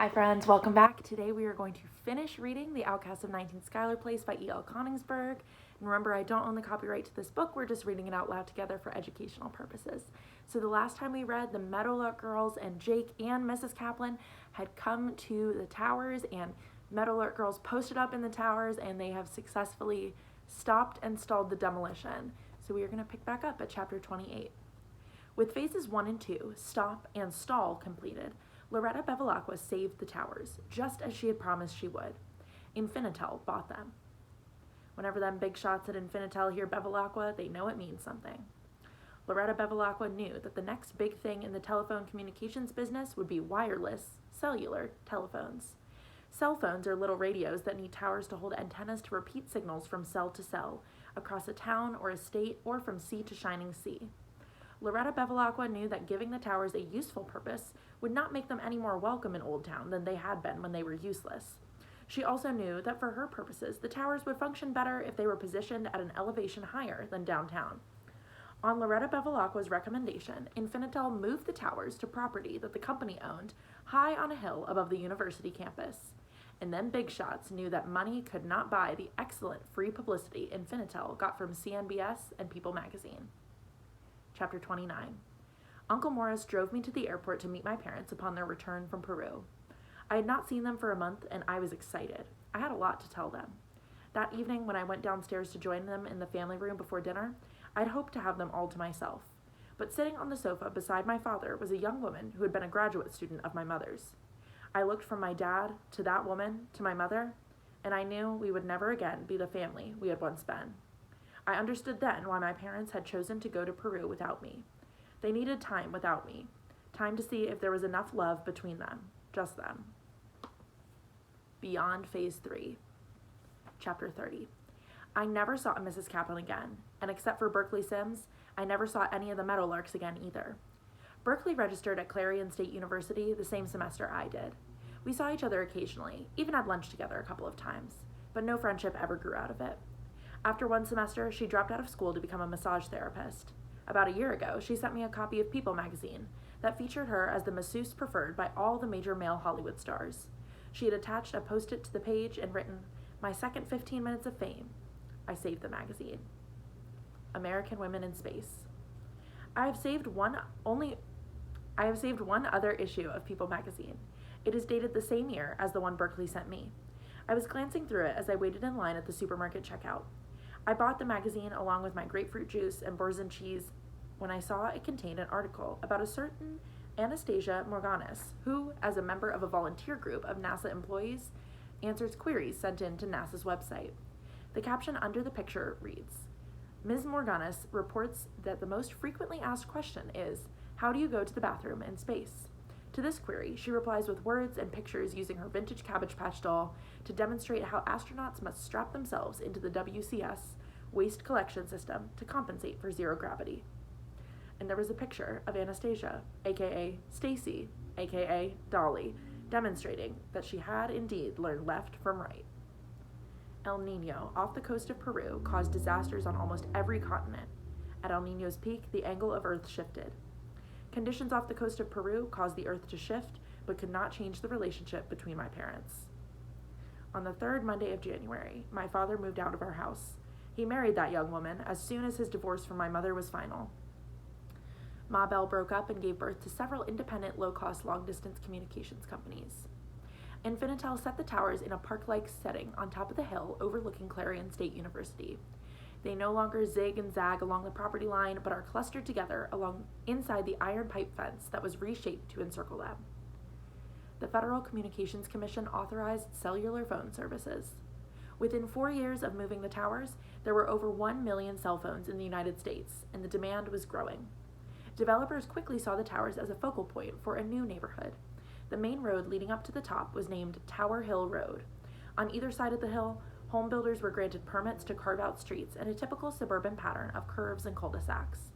Hi friends, welcome back. Today we are going to finish reading The Outcasts of 19 Schuyler Place by E.L. Coningsburg. And remember, I don't own the copyright to this book, we're just reading it out loud together for educational purposes. So the last time we read, the Meadowlark girls and Jake and Mrs. Kaplan had come to the towers, and Meadowlark girls posted up in the towers, and they have successfully stopped and stalled the demolition. So we are going to pick back up at chapter 28. With phases 1 and 2, stop and stall completed, Loretta Bevilacqua saved the towers, just as she had promised she would. Infinitel bought them. Whenever them big shots at Infinitel hear Bevilacqua, they know it means something. Loretta Bevilacqua knew that the next big thing in the telephone communications business would be wireless, cellular telephones. Cell phones are little radios that need towers to hold antennas to repeat signals from cell to cell, across a town or a state, or from sea to shining sea. Loretta Bevilacqua knew that giving the towers a useful purpose would not make them any more welcome in Old Town than they had been when they were useless. She also knew that for her purposes, the towers would function better if they were positioned at an elevation higher than downtown. On Loretta Bevilacqua's recommendation, Infinitel moved the towers to property that the company owned high on a hill above the university campus. And then big shots knew that money could not buy the excellent free publicity Infinitel got from CNBS and People magazine. Chapter 29. Uncle Morris drove me to the airport to meet my parents upon their return from Peru. I had not seen them for a month, and I was excited. I had a lot to tell them. That evening, when I went downstairs to join them in the family room before dinner, I'd hoped to have them all to myself. But sitting on the sofa beside my father was a young woman who had been a graduate student of my mother's. I looked from my dad to that woman to my mother, and I knew we would never again be the family we had once been. I understood then why my parents had chosen to go to Peru without me. They needed time without me, time to see if there was enough love between them, just them. Beyond Phase 3. Chapter 30. I never saw Mrs. Kaplan again, and except for Berkeley Sims, I never saw any of the Meadowlarks again either. Berkeley registered at Clarion State University the same semester I did. We saw each other occasionally, even had lunch together a couple of times, but no friendship ever grew out of it. After one semester, she dropped out of school to become a massage therapist. About a year ago, she sent me a copy of People magazine that featured her as the masseuse preferred by all the major male Hollywood stars. She had attached a post-it to the page and written, "My second 15 minutes of fame." I saved the magazine. American Women in Space. I have saved one other issue of People magazine. It is dated the same year as the one Berkeley sent me. I was glancing through it as I waited in line at the supermarket checkout. I bought the magazine along with my grapefruit juice and Boursin cheese when I saw it contained an article about a certain Anastasia Morganis, who, as a member of a volunteer group of NASA employees, answers queries sent in to NASA's website. The caption under the picture reads, "Ms. Morganis reports that the most frequently asked question is, how do you go to the bathroom in space? To this query, she replies with words and pictures using her vintage Cabbage Patch doll to demonstrate how astronauts must strap themselves into the WCS waste collection system to compensate for zero gravity." And there was a picture of Anastasia, aka Stacy, aka Dolly, demonstrating that she had indeed learned left from right. El Nino, off the coast of Peru, caused disasters on almost every continent. At El Nino's peak, the angle of Earth shifted. Conditions off the coast of Peru caused the Earth to shift, but could not change the relationship between my parents. On the third Monday of January, my father moved out of our house. He married that young woman as soon as his divorce from my mother was final. Ma Bell broke up and gave birth to several independent, low-cost, long-distance communications companies. Infinitel set the towers in a park-like setting on top of the hill overlooking Clarion State University. They no longer zig and zag along the property line, but are clustered together inside the iron pipe fence that was reshaped to encircle them. The Federal Communications Commission authorized cellular phone services. Within 4 years of moving the towers, there were over 1 million cell phones in the United States, and the demand was growing. Developers quickly saw the towers as a focal point for a new neighborhood. The main road leading up to the top was named Tower Hill Road. On either side of the hill, home builders were granted permits to carve out streets in a typical suburban pattern of curves and cul-de-sacs.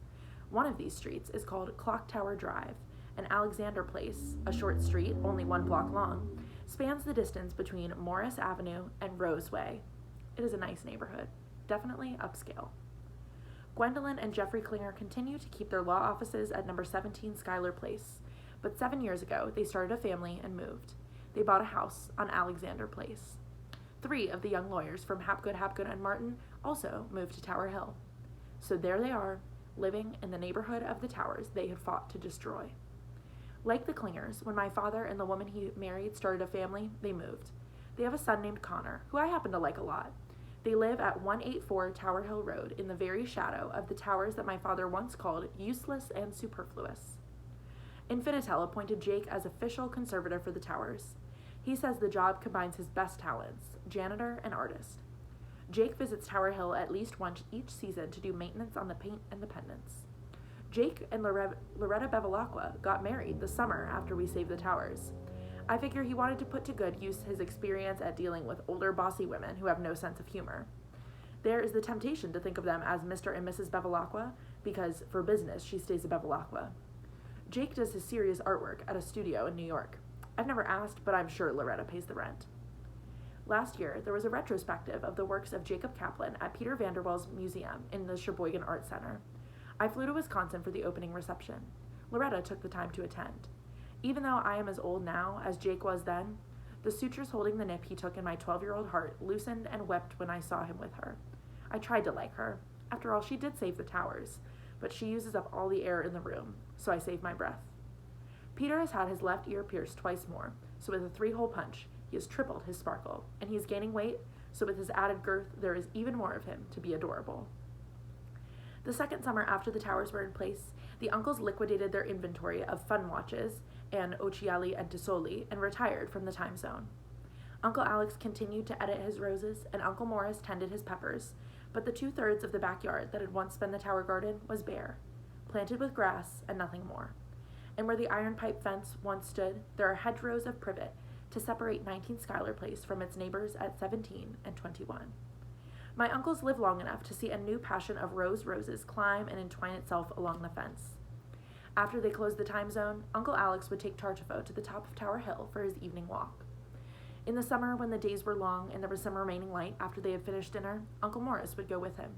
One of these streets is called Clock Tower Drive, and Alexander Place, a short street only 1 block long, spans the distance between Morris Avenue and Rose Way. It is a nice neighborhood, definitely upscale. Gwendolyn and Jeffrey Klinger continue to keep their law offices at number 17 Schuyler Place, but 7 years ago they started a family and moved. They bought a house on Alexander Place. 3 of the young lawyers from Hapgood, and Martin also moved to Tower Hill. So there they are, living in the neighborhood of the towers they had fought to destroy. Like the Klingers, when my father and the woman he married started a family, they moved. They have a son named Connor, who I happen to like a lot. They live at 184 Tower Hill Road in the very shadow of the towers that my father once called useless and superfluous. Infinitel appointed Jake as official conservator for the towers. He says the job combines his best talents, janitor and artist. Jake visits Tower Hill at least once each season to do maintenance on the paint and the pendants. Jake and Loretta Bevilacqua got married the summer after we saved the towers. I figure he wanted to put to good use his experience at dealing with older, bossy women who have no sense of humor. There is the temptation to think of them as Mr. and Mrs. Bevilacqua, because for business she stays a Bevilacqua. Jake does his serious artwork at a studio in New York. I've never asked, but I'm sure Loretta pays the rent. Last year, there was a retrospective of the works of Jacob Kaplan at Peter Vanderwell's museum in the Sheboygan Art Center. I flew to Wisconsin for the opening reception. Loretta took the time to attend. Even though I am as old now as Jake was then, the sutures holding the nip he took in my 12-year-old heart loosened and wept when I saw him with her. I tried to like her. After all, she did save the towers, but she uses up all the air in the room, so I saved my breath. Peter has had his left ear pierced twice more, so with a 3-hole punch, he has tripled his sparkle, and he is gaining weight, so with his added girth, there is even more of him to be adorable. The second summer after the towers were in place, the uncles liquidated their inventory of fun watches and occhiali and tisoli and retired from the time zone. Uncle Alex continued to edit his roses, and Uncle Morris tended his peppers, but the 2/3 of the backyard that had once been the tower garden was bare, planted with grass and nothing more. And where the iron pipe fence once stood, there are hedgerows of privet to separate 19 Schuyler Place from its neighbors at 17 and 21. My uncles lived long enough to see a new passion of roses climb and entwine itself along the fence. After they closed the time zone, Uncle Alex would take Tartufo to the top of Tower Hill for his evening walk. In the summer, when the days were long and there was some remaining light after they had finished dinner, Uncle Morris would go with him.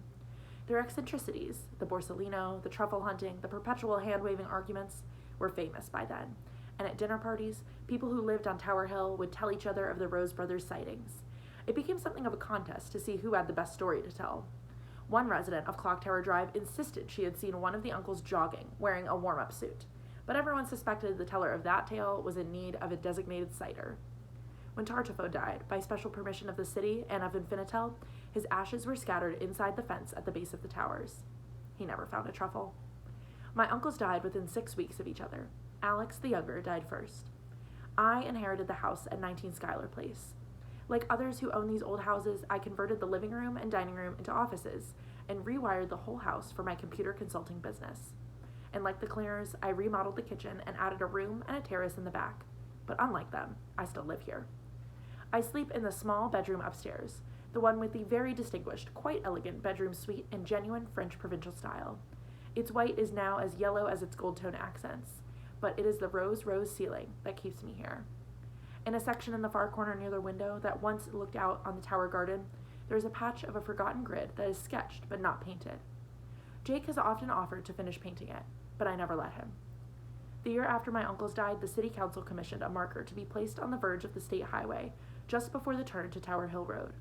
Their eccentricities, the Borsellino, the truffle hunting, the perpetual hand-waving arguments, were famous by then, and at dinner parties, people who lived on Tower Hill would tell each other of the Rose Brothers sightings. It became something of a contest to see who had the best story to tell. One resident of Clock Tower Drive insisted she had seen one of the uncles jogging, wearing a warm-up suit, but everyone suspected the teller of that tale was in need of a designated citer. When Tartufo died, by special permission of the city and of Infinitel, his ashes were scattered inside the fence at the base of the towers. He never found a truffle. My uncles died within 6 weeks of each other. Alex, the younger, died first. I inherited the house at 19 Schuyler Place. Like others who own these old houses, I converted the living room and dining room into offices and rewired the whole house for my computer consulting business. And like the Clearers, I remodeled the kitchen and added a room and a terrace in the back. But unlike them, I still live here. I sleep in the small bedroom upstairs, the one with the very distinguished, quite elegant bedroom suite in genuine French provincial style. Its white is now as yellow as its gold tone accents, but it is the rose ceiling that keeps me here. In a section in the far corner near the window that once looked out on the tower garden, there is a patch of a forgotten grid that is sketched but not painted. Jake has often offered to finish painting it, but I never let him. The year after my uncles died, the city council commissioned a marker to be placed on the verge of the state highway, just before the turn to Tower Hill Road.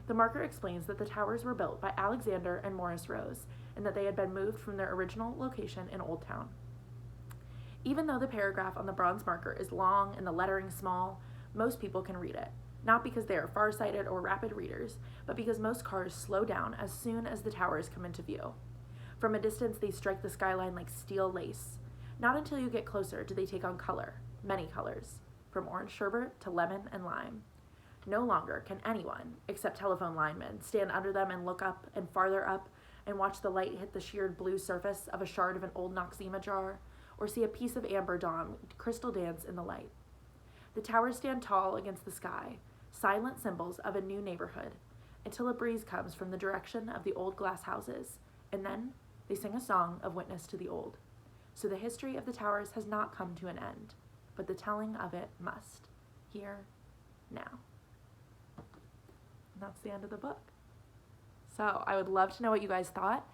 The marker explains that the towers were built by Alexander and Morris Rose, and that they had been moved from their original location in Old Town. Even though the paragraph on the bronze marker is long and the lettering small, most people can read it, not because they are farsighted or rapid readers, but because most cars slow down as soon as the towers come into view. From a distance, they strike the skyline like steel lace. Not until you get closer do they take on color, many colors, from orange sherbet to lemon and lime. No longer can anyone, except telephone linemen, stand under them and look up and farther up and watch the light hit the sheared blue surface of a shard of an old Noxzema jar, or see a piece of amber dawn crystal dance in the light. The towers stand tall against the sky, silent symbols of a new neighborhood, until a breeze comes from the direction of the old glass houses, and then they sing a song of witness to the old. So the history of the towers has not come to an end, but the telling of it must, here, now. And that's the end of the book. So I would love to know what you guys thought.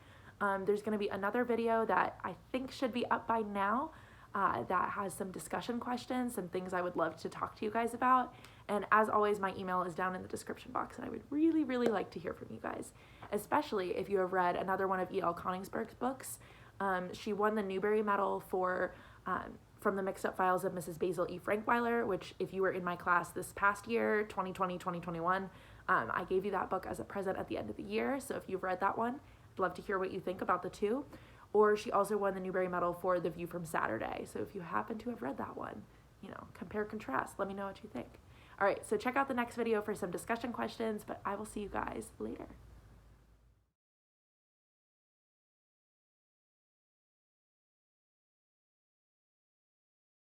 There's going to be another video that I think should be up by now that has some discussion questions, some things I would love to talk to you guys about. And as always, my email is down in the description box, and I would really, really like to hear from you guys, especially if you have read another one of E.L. Konigsberg's books. She won the Newbery Medal for From the Mixed Up Files of Mrs. Basil E. Frankweiler, which if you were in my class this past year, 2020, 2021, I gave you that book as a present at the end of the year. So if you've read that one, I'd love to hear what you think about the two. Or she also won the Newbery Medal for The View from Saturday. So if you happen to have read that one, compare, contrast, let me know what you think. All right, so check out the next video for some discussion questions, but I will see you guys later.